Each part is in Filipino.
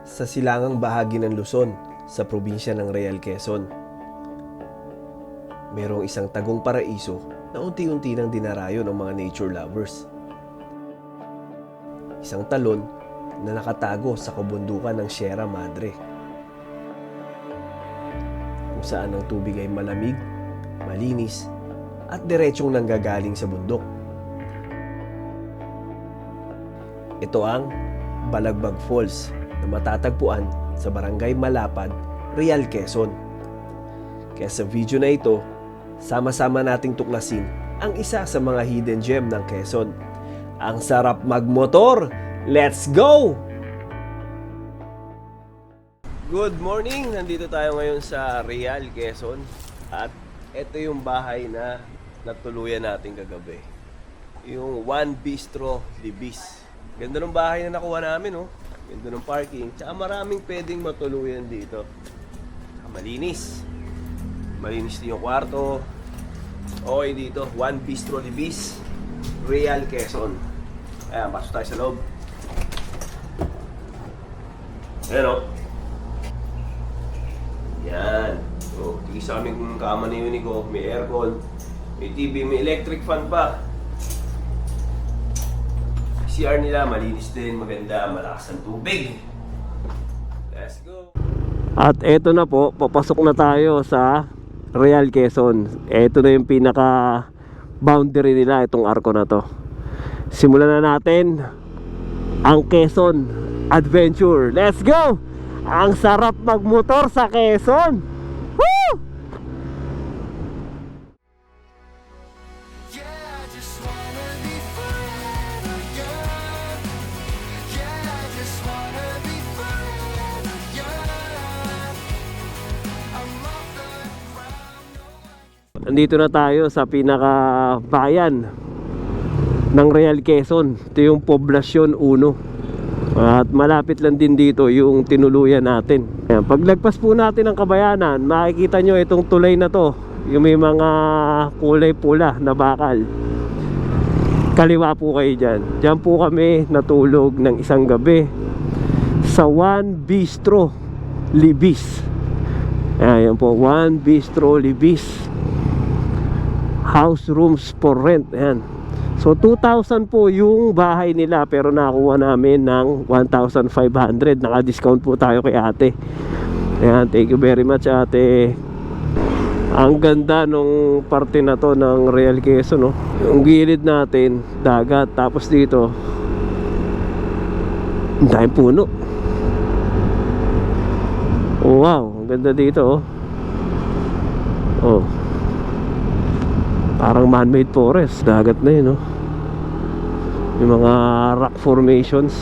sa silangang bahagi ng Luzon sa probinsya ng Real Quezon. Merong isang tagong paraiso na unti-unti nang dinarayo ng mga nature lovers. Isang talon na nakatago sa kabundukan ng Sierra Madre, kung saan ang tubig ay malamig, malinis, at diretsong nanggagaling sa bundok. Ito ang Balagbag Falls na matatagpuan sa Barangay Malapad, Real Quezon. Kaya sa video na ito, sama-sama nating tuklasin ang isa sa mga hidden gem ng Quezon. Ang sarap magmotor! Let's go! Good morning! Nandito tayo ngayon sa Real Quezon at ito yung bahay na natuluyan natin kagabi. Yung One Bistro Libis. Ganda ng bahay na nakuha namin, oh. Ganda ng parking. Tsaka maraming pwedeng matuluyan dito. Tsaka malinis. Malinis din yung kwarto. Okay dito. One Bistro Libis, Real Quezon. Ayan, pasok tayo sa loob. Ayan, oh. Yan. So, tigis sa aming kama ni Unico. May aircon, may TV, may electric fan pa. CR nila, malinis din, maganda, malakas ang tubig. Let's go! At eto na po, papasok na tayo sa Real Quezon. Eto na yung pinaka boundary nila, itong arko na to. Simulan na natin ang Quezon Adventure. Let's go! Ang sarap magmotor sa Quezon! Woo! Andito na tayo sa pinaka bayan ng Real Quezon. Ito yung Poblacion 1. At malapit lang din dito yung tinuluyan natin. Ayan, paglagpas po natin ng Kabayanan, makikita nyo itong tulay na to, yung may mga kulay pula na bakal. Kaliwa po kayo dyan. Dyan po kami natulog ng isang gabi sa One Bistro Libis. Ayan po, One Bistro Libis. House rooms for rent. Ayan. So 2,000 po yung bahay nila, pero nakuha namin ng 1,500. Naka-discount po tayo kay ate. Ayan, thank you very much, ate. Ang ganda nung parte na to ng Real Quezon, no? Yung gilid natin, dagat. Tapos dito, ang daming puno. Oh, wow, ang ganda dito, oh. Oh, parang man-made forest. Dagat na yun, no? Yung mga rock formations.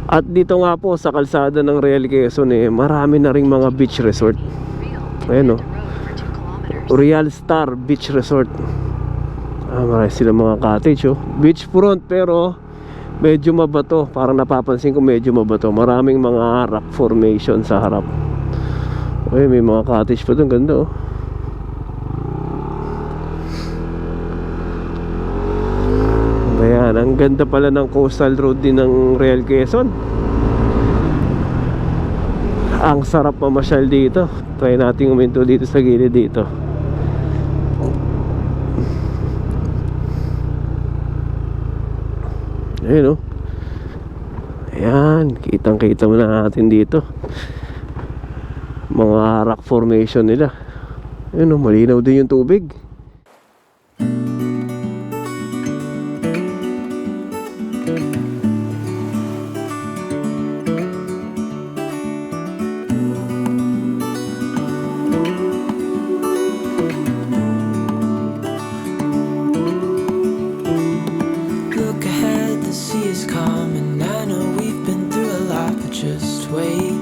At dito nga po sa kalsada ng Real Quezon, marami na ring mga beach resort. Ayan, no? Real Star Beach Resort. Marami silang mga cottage, oh. Beachfront, pero medyo mabato. Parang napapansin ko medyo mabato. Maraming mga rock formation sa harap. Ay, may mga cottage pa doon, ganda, oh. Ayan, ang ganda pala ng coastal road din ng Real Quezon. Ang sarap mamasyal dito. Try natin uminto dito sa gilid dito. Ayan, oh. Ayan, kitang kita mo na natin dito mga rock formation nila. Ayun, malinaw din yung tubig. Look ahead, the sea is calm, and I know we've been through a lot, but just wait.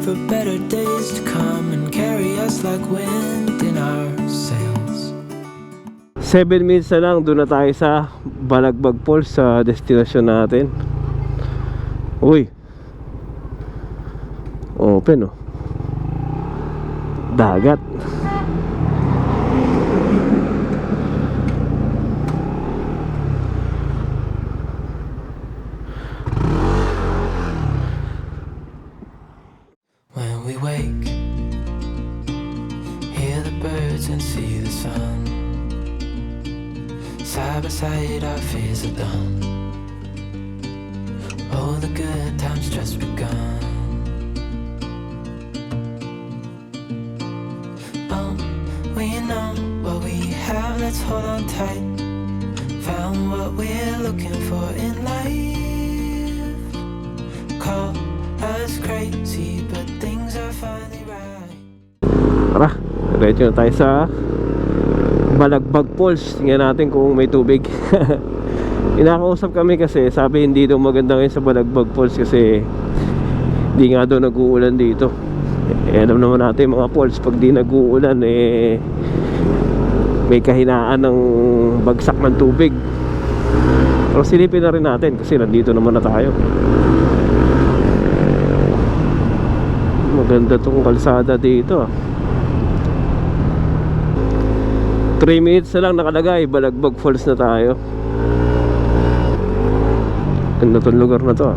For better days to come and carry us like wind in our sails. 7 minutes na lang, doon na tayo sa Balagbag Falls, sa destination natin. Uy, open, oh. Dagat. Side by side, our fears are done. All the good times just begun. We know what we have, let's hold on tight. Found what we're looking for in life. Call us crazy, but things are finally right. Tara, diretso na tayo sa Balagbag Falls. Tingnan natin kung may tubig. Inakausap kami kasi sabi hindi daw maganda ngayon sa Balagbag Falls kasi hindi nga daw nag-uulan dito. Alam naman natin mga falls, pag di nag-uulan may kahinaan ng bagsak ng tubig. Pero silipin na rin natin kasi nandito naman na tayo. Maganda tong kalsada dito. 3 minutes na lang nakalagay, Balagbag Falls na tayo. Ganda tong lugar na to.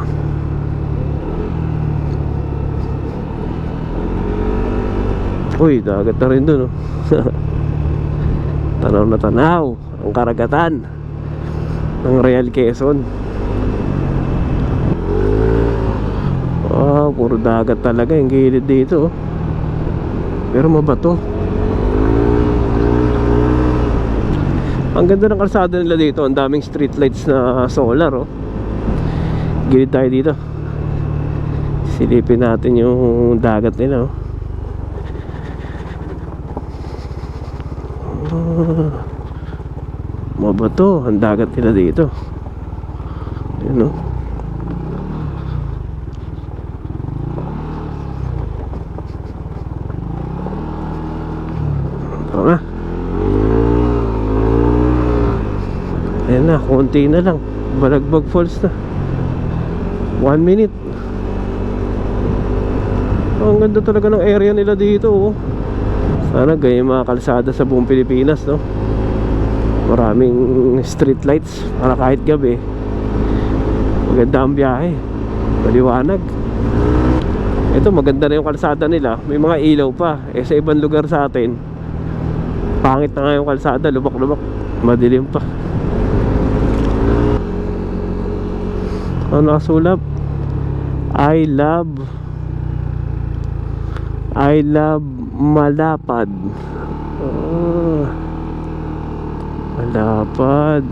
Uy, dagat na rin dun, oh. Tanaw na tanaw ang karagatan ng Real Quezon. Oh, puro dagat talaga yung gilid dito, oh. Pero mabato. Ang ganda ng kalsada nila dito. Ang daming street lights na solar, oh. Gilid tayo dito. Silipin natin yung dagat nila, oh. Mabato ang dagat nila dito. Ayun, oh. Ito na. Ayan na, konti na lang. Balagbag Falls na. 1 minute. Oh, ang ganda talaga ng area nila dito, oh. Sana ganyan mga kalsada sa buong Pilipinas, no? Maraming street lights para kahit gabi maganda ang biyahe, maliwanag. Ito maganda na yung kalsada nila, may mga ilaw pa. Sa ibang lugar sa atin pangit na nga yung kalsada, lubak-lubak, madilim pa. Ano nakasulap? I love Malapad. Oh, Malapad.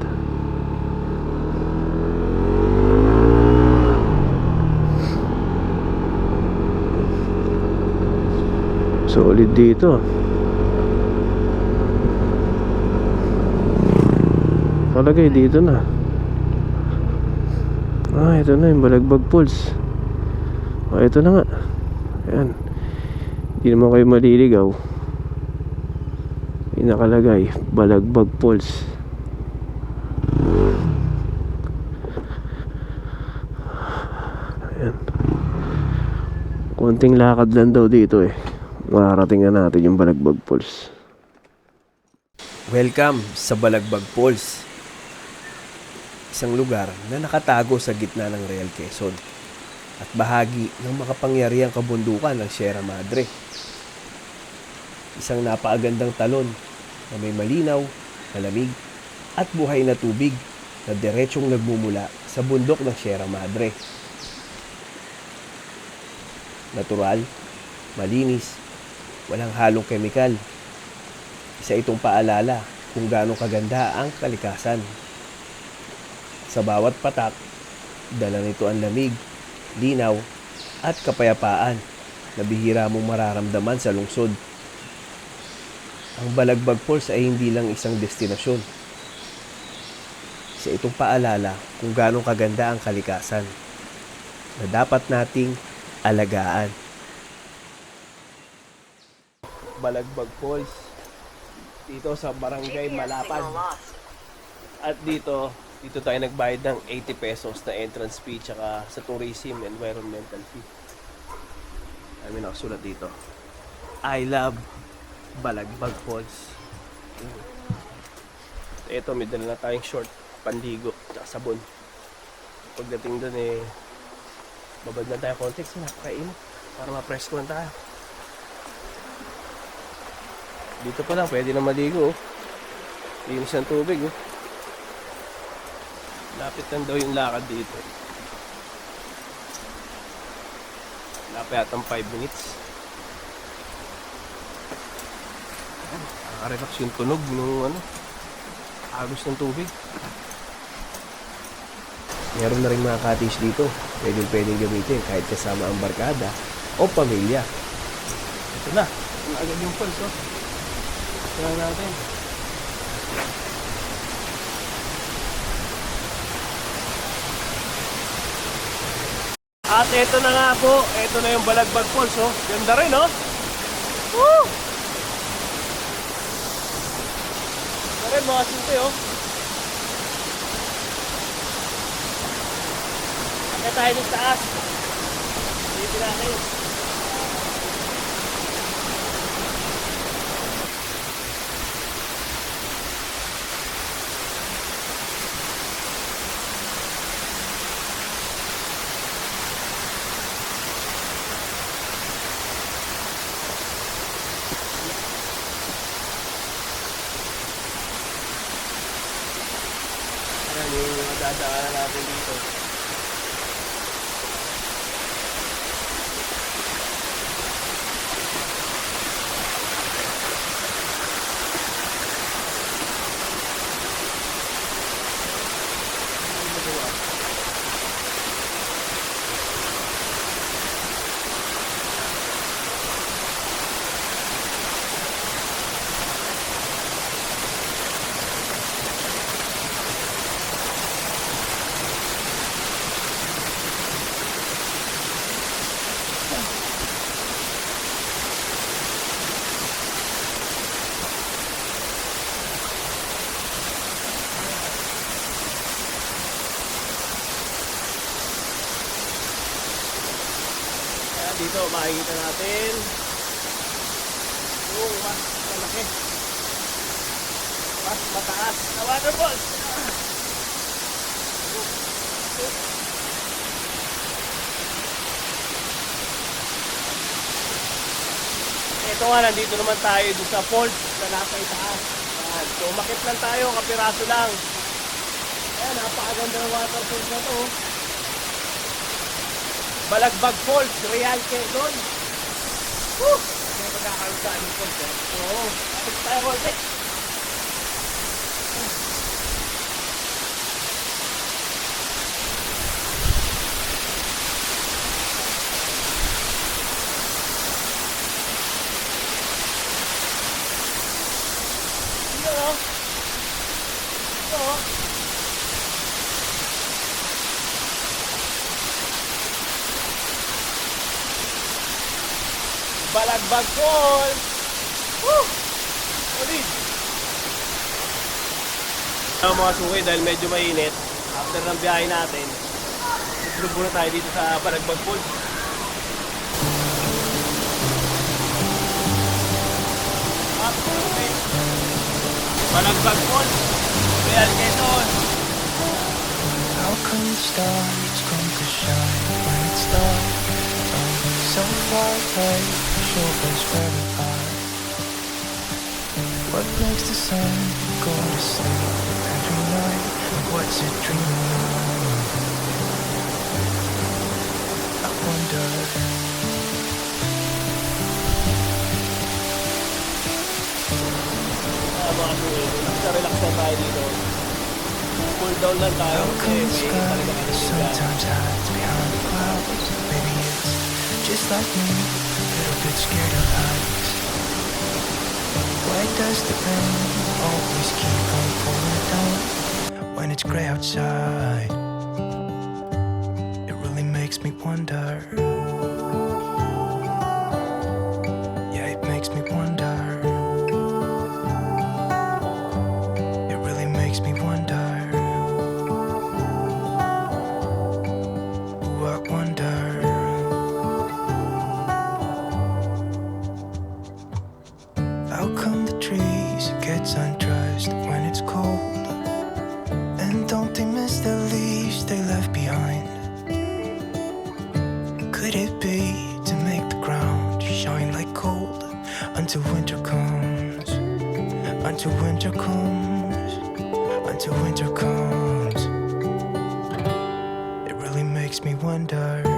Solid dito. Palagay dito na. Ito na yung Balagbag Falls. Ito na nga. Ayan. Hindi naman kayo maliligaw. Yung nakalagay Balagbag Falls. Ayan. Konting lakad lang daw dito, mararating na natin yung Balagbag Falls. Welcome sa Balagbag Falls, isang lugar na nakatago sa gitna ng Real Quezon at bahagi ng makapangyarihang kabundukan ng Sierra Madre. Isang napaagandang talon na may malinaw, malamig at buhay na tubig na diretsong nagmumula sa bundok ng Sierra Madre. Natural, malinis, walang halong kemikal. Isa itong paalala kung gaano kaganda ang kalikasan. Sa bawat patak, dala nito ang lamig, linaw at kapayapaan na bihira mong mararamdaman sa lungsod. Ang Balagbag Falls ay hindi lang isang destinasyon. Isa itong paalala kung gaano kaganda ang kalikasan na dapat nating alagaan. Balagbag Falls dito sa Barangay Malapad. At dito tayo nagbayad ng 80 pesos na entrance fee tsaka sa tourism environmental fee. Ay, may nakasulat dito, I love Balagbag Falls. Ito, may dala na tayong short, pandigo tsaka sabon. Pagdating dun babad na tayo konti kasi napakainit para ma-presko lang tayo. Dito pa lang pwede na maligo, linis ng tubig. Lapit lang daw yung lakad dito. Wala pa yatang 5 minutes. Nakaka-relax yung tunog ng agos ng tubig. Meron na rin mga cottage dito. Pwedeng gamitin kahit kasama ang barkada o pamilya. Ito na. Ang agad yung falls, oh. Ito na natin. At ito na nga po. Ito na yung Balagbag Falls, oh. Ganda rin, oh. Woo! Ganda rin mga sinte, oh. Akit tayo dito taas. Dito natin. Ayan yung dadaanan natin dito. Dito makikita natin yung mas malaki, mas mataas na waterfalls. Ito nga, nandito naman tayo dun sa falls na nasa itaas. So umakit lang tayo, kapiraso lang. Ayan, napakaganda ng waterfalls na to. Balagbag Falls, Real Quezon. Woo! May magkakaroon sa aming falls, eh. Oo. Tapos tayo ulit. Ito, oh. Ito, oh. Balagbag Falls. Woo! Ulit. Mga sungay dahil medyo mainit. After ng biyahe natin, tutulog muna tayo dito sa Balagbag Falls. Balagbag Falls, Real Quezon. How come the stars come to shine when it's dark? So far away, show us where we are. What makes the sun go to sleep every night? What's it dreaming of? I wonder. Mga sungay, relax na tayo dito. Cool down lang tayo. How come the sky sometimes hides behind the clouds? Maybe it's just like me, a little bit scared of heights. Why does the rain always keep on pouring down when it's gray outside? It really makes me wonder. Yeah, it makes me wonder. It really makes me wonder. Ooh, I wonder. How come the trees get undressed when it's cold? And don't they miss the leaves they left behind? Could it be to make the ground shine like gold until winter comes? Until winter comes. Until winter comes. makes me wonder